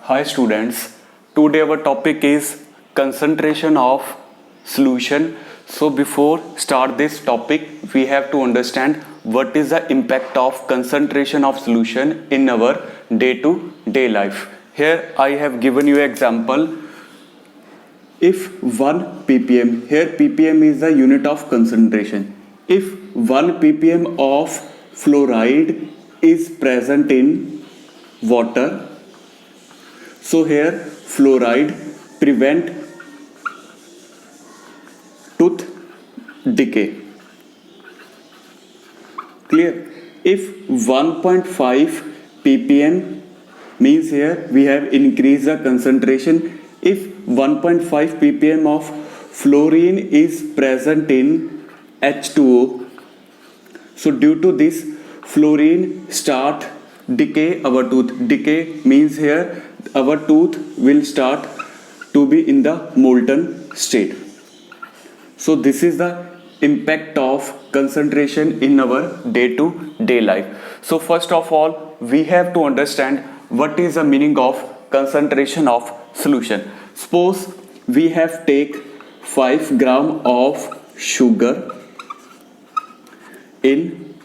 Hi students, today our topic is concentration of solution. So before start this topic, we have to understand what is the impact of concentration of solution in our day-to-day life. Here I have given you example. If 1 ppm, here ppm is the unit of concentration. If 1 ppm of fluoride is present in water, so here fluoride prevent tooth decay. Clear? If 1.5 ppm means here we have increased the concentration. If 1.5 ppm of fluorine is present in H2O, so due to this fluorine start decay our tooth. Decay means here our tooth will start to be in the molten state. So this is the impact of concentration in our day-to-day life. So first of all, we have to understand what is the meaning of concentration of solution. Suppose we have take 5 gram of sugar in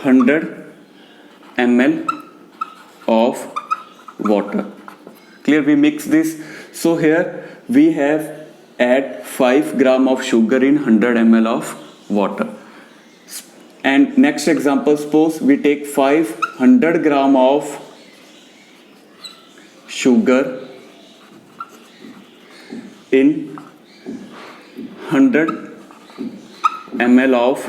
100 ml of water. Clear? We mix this. So here we have add 5 gram of sugar in 100 ml of water. And next example, suppose we take 500 gram of sugar in 100 ml of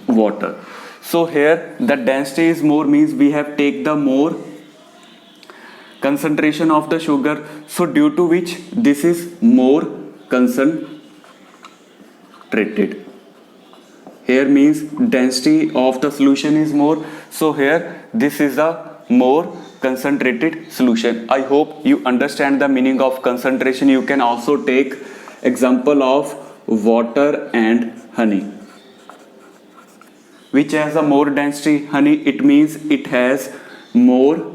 water. So here the density is more, means we have take the more concentration of the sugar, so due to which this is more concentrated. Here means density of the solution is more, so here this is a more concentrated solution. I hope you understand the meaning of concentration. You can also take example of water and honey. Which has a more density? Honey, it means it has more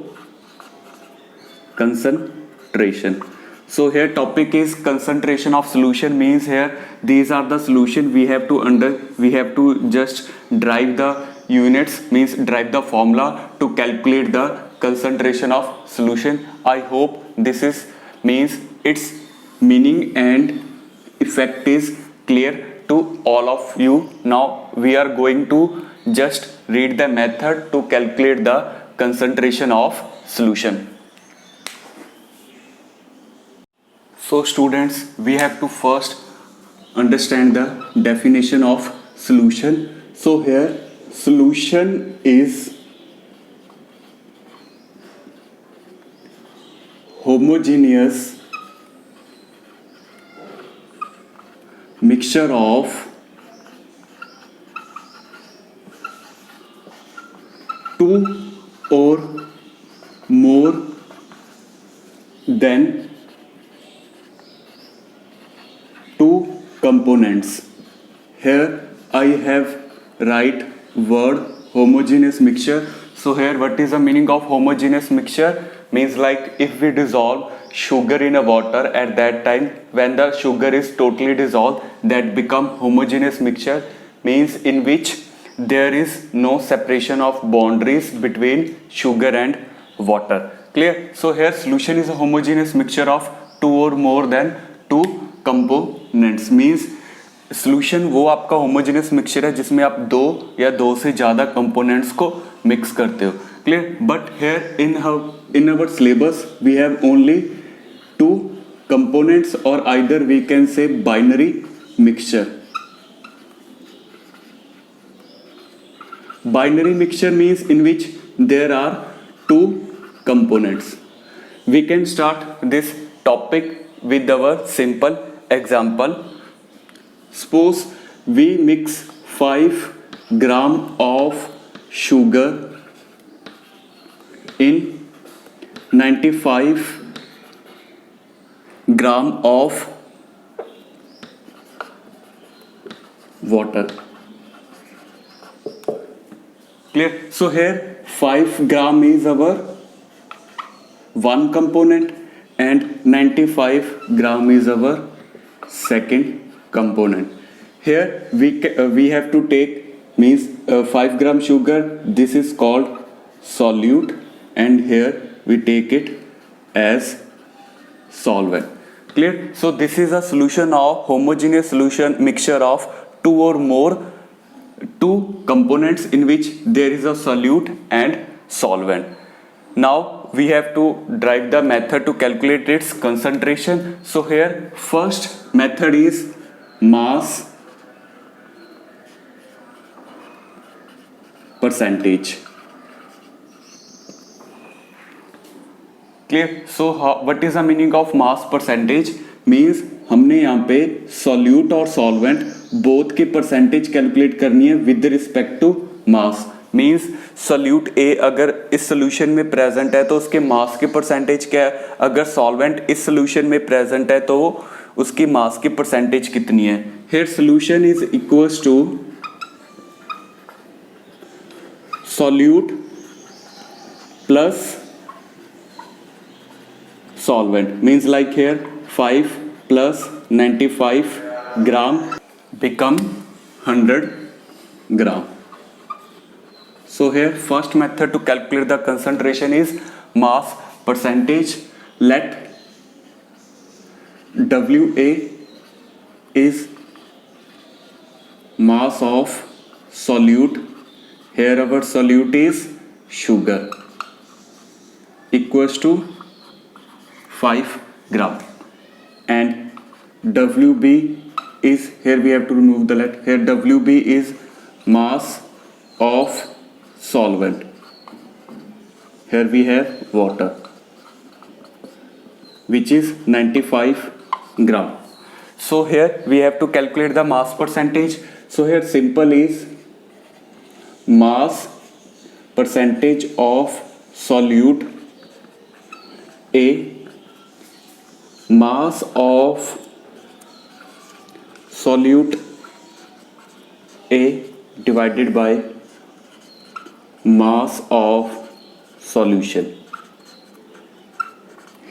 concentration. So here topic is concentration of solution, means here these are the solution we have to just drive the units, means drive the formula to calculate the concentration of solution. I hope this is means its meaning and effect is clear to all of you. Now we are going to just read the method to calculate the concentration of solution. So students, we have to first understand the definition of solution. So here solution is homogeneous mixture of two or more than two components. Here I have write word homogeneous mixture. So here what is the meaning of homogeneous mixture? Means like if we dissolve sugar in a water, at that time when the sugar is totally dissolved, that become homogeneous mixture, means in which there is no separation of boundaries between sugar and water. Clear? So here solution is a homogeneous mixture of two or more than two components. Means solution वो आपका homogeneous mixture है जिसमें आप दो या दो से ज़्यादा components को mix करते हो. Clear? But here in our syllabus we have only two components, or either we can say binary mixture. Binary mixture means in which there are two components. We can start this topic with our simple example. Suppose we mix 5 gram of sugar in 95 gram of water. Clear? So here 5 gram is our one component and 95 gram is our second component. Here we have to take means 5 gram sugar, this is called solute, and here we take it as solvent. Clear? So this is a solution of homogeneous solution mixture of two components in which there is a solute and solvent. Now we have to derive the method to calculate its concentration. So here first method is mass percentage. Clear? So what is the meaning of mass percentage? Means हमने यहाँ पे solute और solvent both के percentage calculate करनी है with respect to mass. Means solute A अगर इस solution में present है तो उसके mass के percentage क्या है, अगर solvent इस solution में present है तो उसकी mass की percentage कितनी है. Here solution is equals to solute plus solvent. Means like here 5 plus 95 gram become 100 gram. So here first method to calculate the concentration is mass percentage. Let WA is mass of solute, here our solute is sugar, equals to 5 gram, and WB is, here we have to remove the let, here WB is mass of solvent, here we have water which is 95 gram. So here we have to calculate the mass percentage. So here simple is mass percentage of solute A, mass of solute A divided by mass of solution.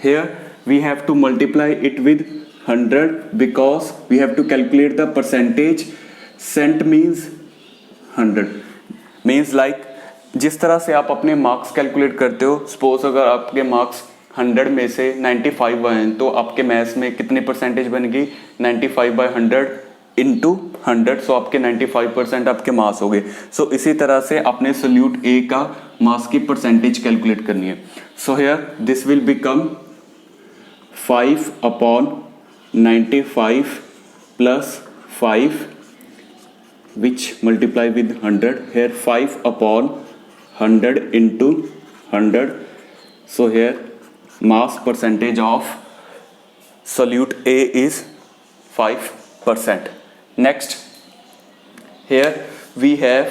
Here we have to multiply it with 100 because we have to calculate the percentage. Cent means 100. Means like जिस तरह से आप अपने marks calculate करते हो, suppose अगर आपके marks 100 में से 95 हैं तो आपके मैथ्स में कितनी परसेंटेज बनेगी, 95/100 इंटू 100, सो आपके 95% आपके मार्क्स हो गए. सो इसी तरह से अपने सोल्यूट ए का मास की परसेंटेज कैलकुलेट करनी है. So here this will become 5/95 plus 5 which multiply with 100. Here 5/100 into 100. So here mass percentage of solute A is 5%. Next, here we have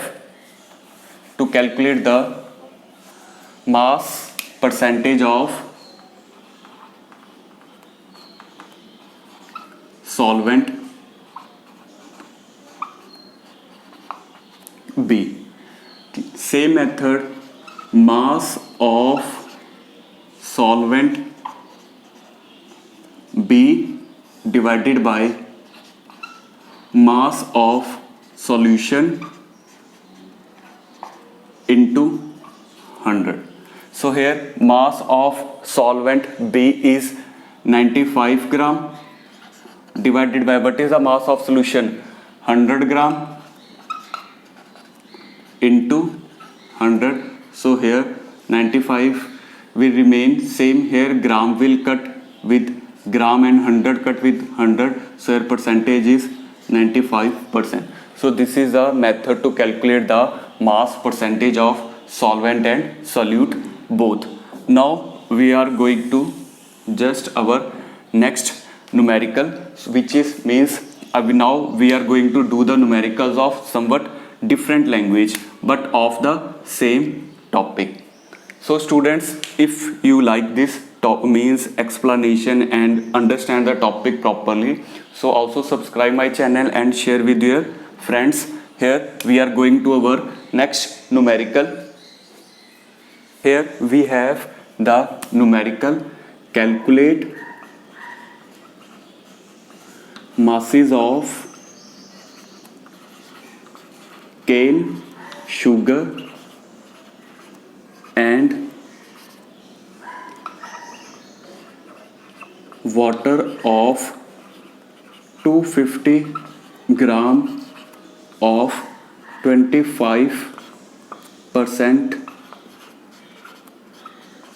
to calculate the mass percentage of solvent B. Same method, mass of solvent B divided by mass of solution into 100. So here mass of solvent B is 95 gram divided by what is the mass of solution, 100 gram into 100. So here 95 will remain same, here gram will cut with gram and 100 cut with 100, so here percentage is 95%. So this is a method to calculate the mass percentage of solvent and solute both. Now we are going to just our next numerical, which is means now we are going to do the numericals of somewhat different language but of the same topic. So students, if you like this means explanation and understand the topic properly, so also subscribe my channel and share with your friends. Here we are going to our next numerical. Here we have the numerical. Calculate masses of cane sugar and water of 250 gram of 25%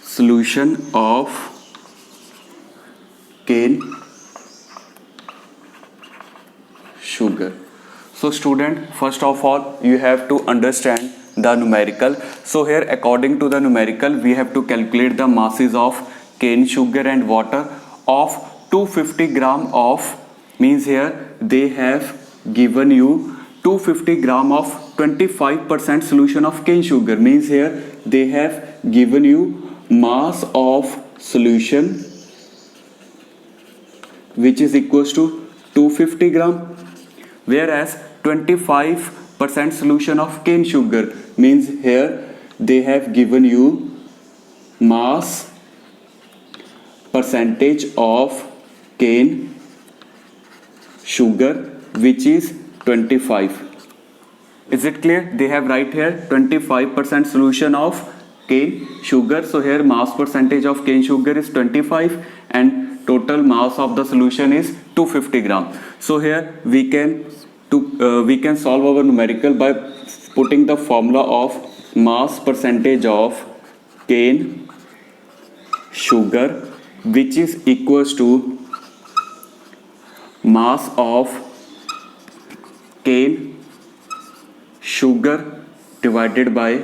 solution of cane sugar. So student, first of all you have to understand the numerical. So here according to the numerical we have to calculate the masses of cane sugar and water of 250 gram of, means here they have given you 250 gram of 25% solution of cane sugar, means here they have given you mass of solution which is equals to 250 gram, whereas 25% solution of cane sugar means here they have given you mass percentage of cane sugar which is 25. Is it clear? They have right here 25% solution of cane sugar. So here mass percentage of cane sugar is 25 and total mass of the solution is 250 gram. So here we can solve our numerical by putting the formula of mass percentage of cane sugar which is equals to mass of cane sugar divided by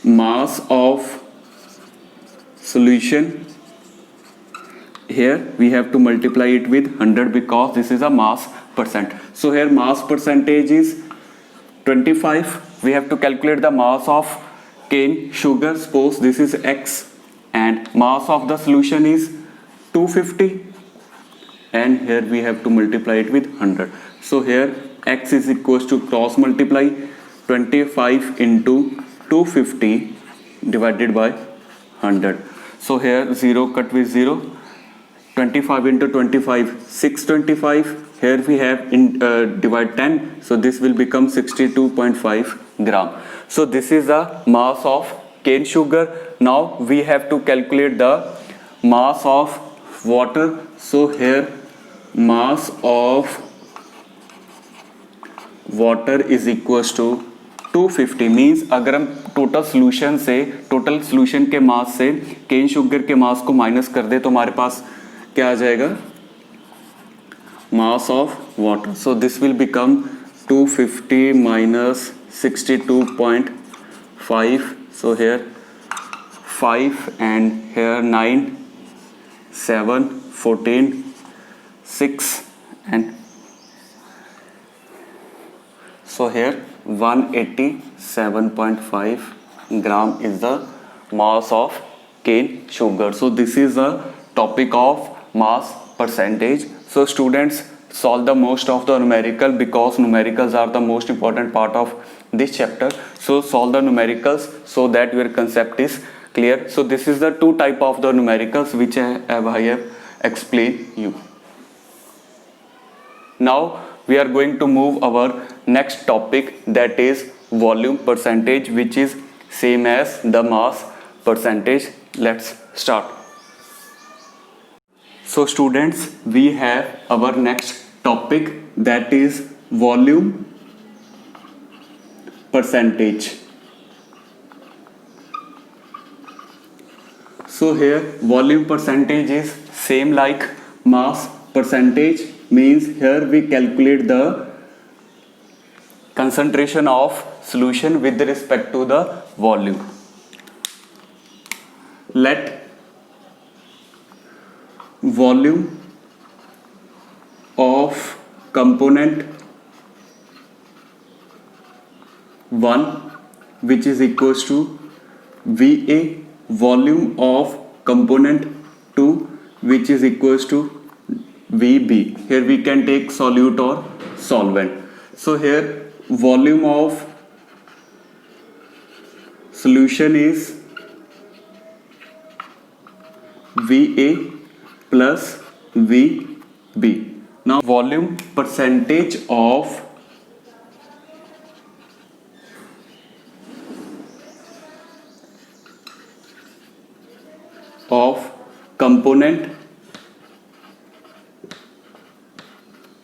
mass of solution. Here we have to multiply it with 100 because this is a mass percent. So here mass percentage is 25. We have to calculate the mass of cane sugar. Suppose this is X and mass of the solution is 250 and here we have to multiply it with 100. So here X is equals to cross multiply 25 into 250 divided by 100. So here 0 cut with 0. 25 into 25, 625. Here we have divide 10, so this will become 62.5 gram. So this is the mass of cane sugar. Now we have to calculate the mass of water. So here mass of water is equals to 250, means अगर हम total solution के मास से cane sugar के मास को minus कर दे तो हमारे पास क्या आ जाएगा, mass of water. So this will become 250 minus 62.5. So here 5 and here 9, 7, 14, 6 and so here 187.5 gram is the mass of cane sugar. So this is the topic of mass percentage. So students, solve the most of the numerical because numericals are the most important part of this chapter. So solve the numericals so that your concept is clear. So this is the two type of the numericals which I have explained you. Now we are going to move our next topic, that is volume percentage, which is same as the mass percentage. Let's start. So students, we have our next topic, that is volume percentage. So here volume percentage is same like mass percentage, means here we calculate the concentration of solution with respect to the volume. Let volume of component 1 which is equals to VA, volume of component 2 which is equals to VB. Here we can take solute or solvent. So here volume of solution is VA plus VB. Now volume percentage of component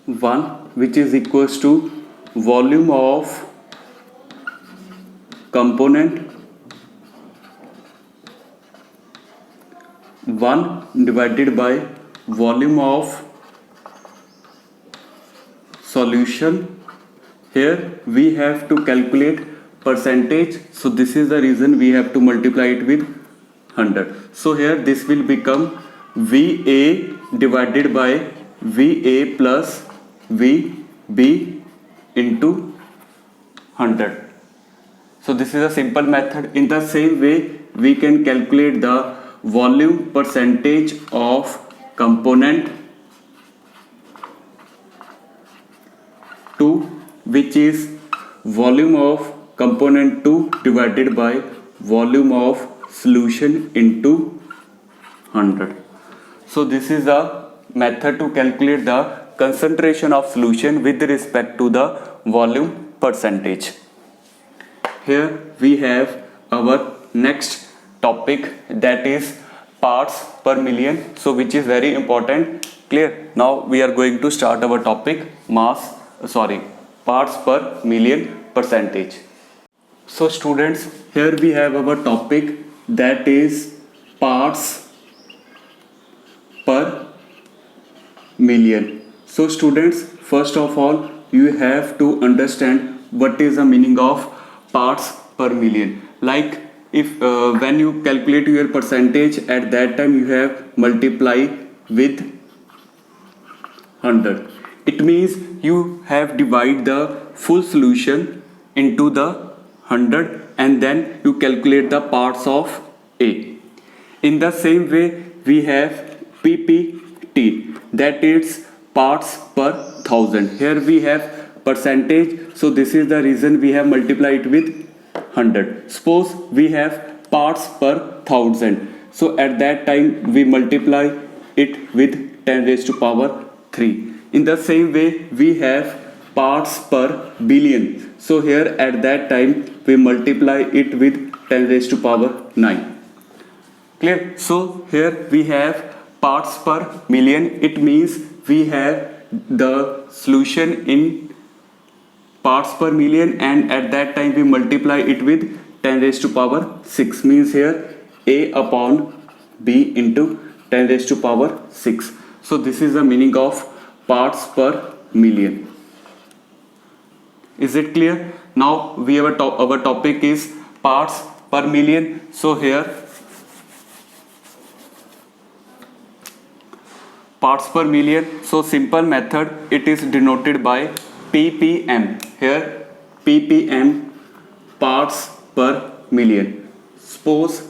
1, which is equals to volume of component 1 divided by volume of solution. Here we have to calculate percentage, so this is the reason we have to multiply it with 100. So here this will become VA divided by VA plus VB into 100. So this is a simple method. In the same way, we can calculate the volume percentage of component 2, which is volume of component 2 divided by volume of solution into 100. So this is a method to calculate the concentration of solution with respect to the volume percentage. Here we have our next topic, that is parts per million, so which is very important. Clear? Now we are going to start our topic, parts per million percentage. So students, here we have our topic, that is parts per million. So students, first of all you have to understand what is the meaning of parts per million. Like if when you calculate your percentage, at that time you have multiply with 100. It means you have divide the full solution into the 100 and then you calculate the parts of A. In the same way we have PPT, that is parts per thousand. Here we have percentage, so this is the reason we have multiplied it with 100. Suppose we have parts per thousand, so at that time we multiply it with 10 raised to power 3. In the same way we have parts per billion, so here at that time we multiply it with 10 raised to power 9. Clear? So here we have parts per million. It means we have the solution in parts per million and at that time we multiply it with 10 raised to power 6, means here A upon B into 10 raised to power 6. So this is the meaning of parts per million. Is it clear? Now we have our topic is parts per million. So here parts per million, so simple method, it is denoted by ppm. Here ppm, parts per million. Suppose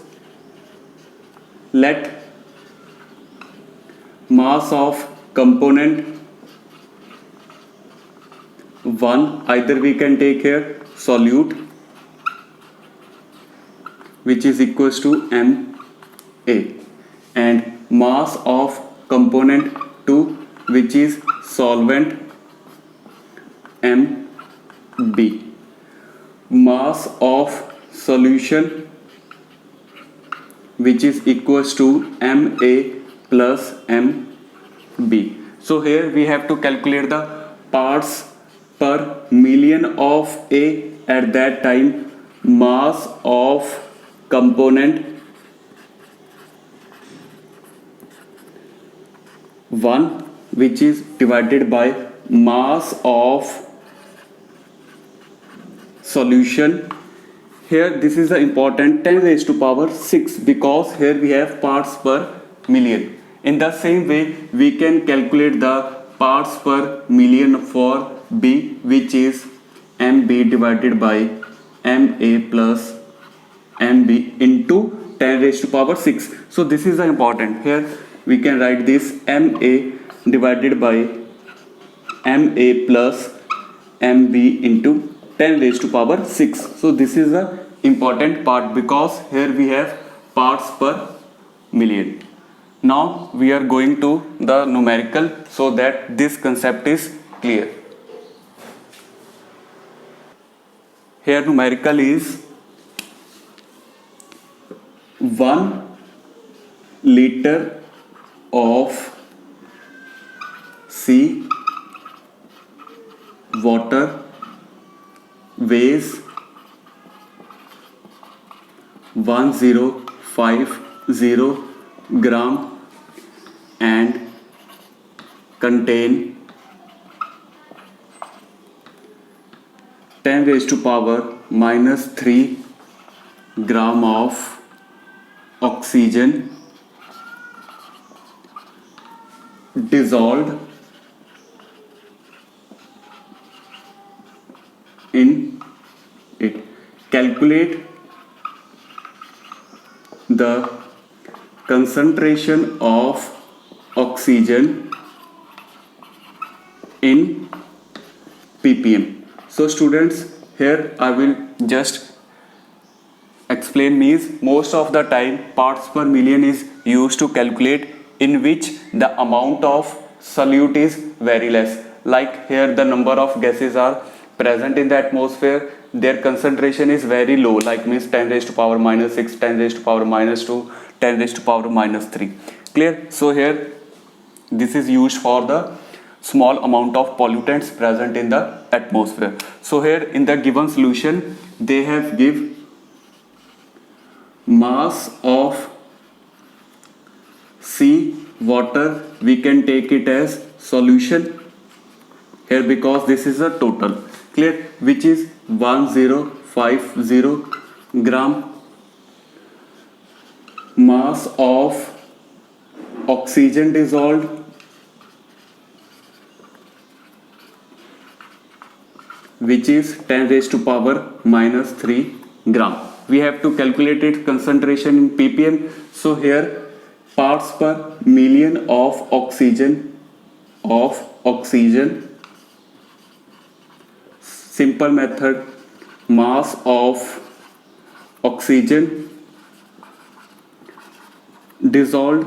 let mass of component 1, either we can take here solute, which is equals to MA, and mass of component 2, which is solvent, MB. Mass of solution, which is equals to MA plus MB. So here we have to calculate the parts per million of A. At that time mass of component 1, which is divided by mass of solution. Here this is the important 10 raised to power 6, because here we have parts per million. In the same way we can calculate the parts per million for B, which is MB divided by MA plus MB into 10 raised to power 6. So this is the important. Here we can write this MA divided by MA plus MB into 10 raised to power 6. So this is the important part, because here we have parts per million. Now we are going to the numerical so that this concept is clear. Here numerical is 1 liter of sea water weighs 1050 gram and contain 10 raised to power minus 3 gram of oxygen dissolved in it. Calculate the concentration of oxygen in ppm. So students, here I will just explain means most of the time parts per million is used to calculate in which the amount of solute is very less. Like here the number of gases are present in the atmosphere, their concentration is very low, like means 10 raised to power minus 6, 10 raised to power minus 2, 10 raised to power minus 3. Clear? So here this is used for the small amount of pollutants present in the atmosphere. So here in the given solution they have give mass of sea water, we can take it as solution here because this is a total. Clear? Which is 1050 gram. Mass of oxygen dissolved which is 10 raised to power minus 3 gram. We have to calculate its concentration in ppm. So here parts per million of oxygen, simple method, mass of oxygen dissolved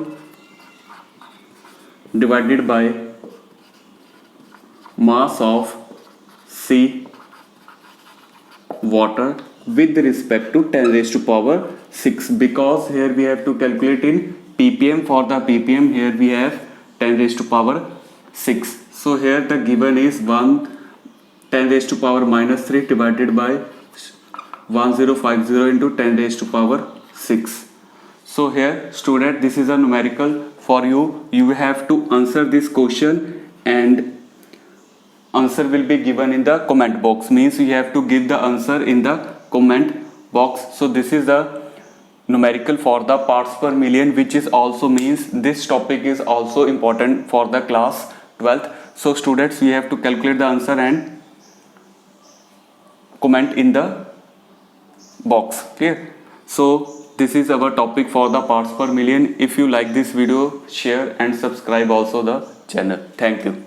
divided by mass of sea water with respect to 10 raised to power 6, because here we have to calculate in ppm. For the ppm here we have 10 raised to power 6. So here the given is 10 raised to power minus 3 divided by 1050 into 10 raised to power 6. So here student, this is a numerical for you. You have to answer this question and answer will be given in the comment box, means you have to give the answer in the comment box. So this is the numerical for the parts per million, which is also means this topic is also important for the class 12th. So students, you have to calculate the answer and comment in the box. Clear? So this is our topic for the parts per million. If you like this video, share and subscribe also the channel. Thank you.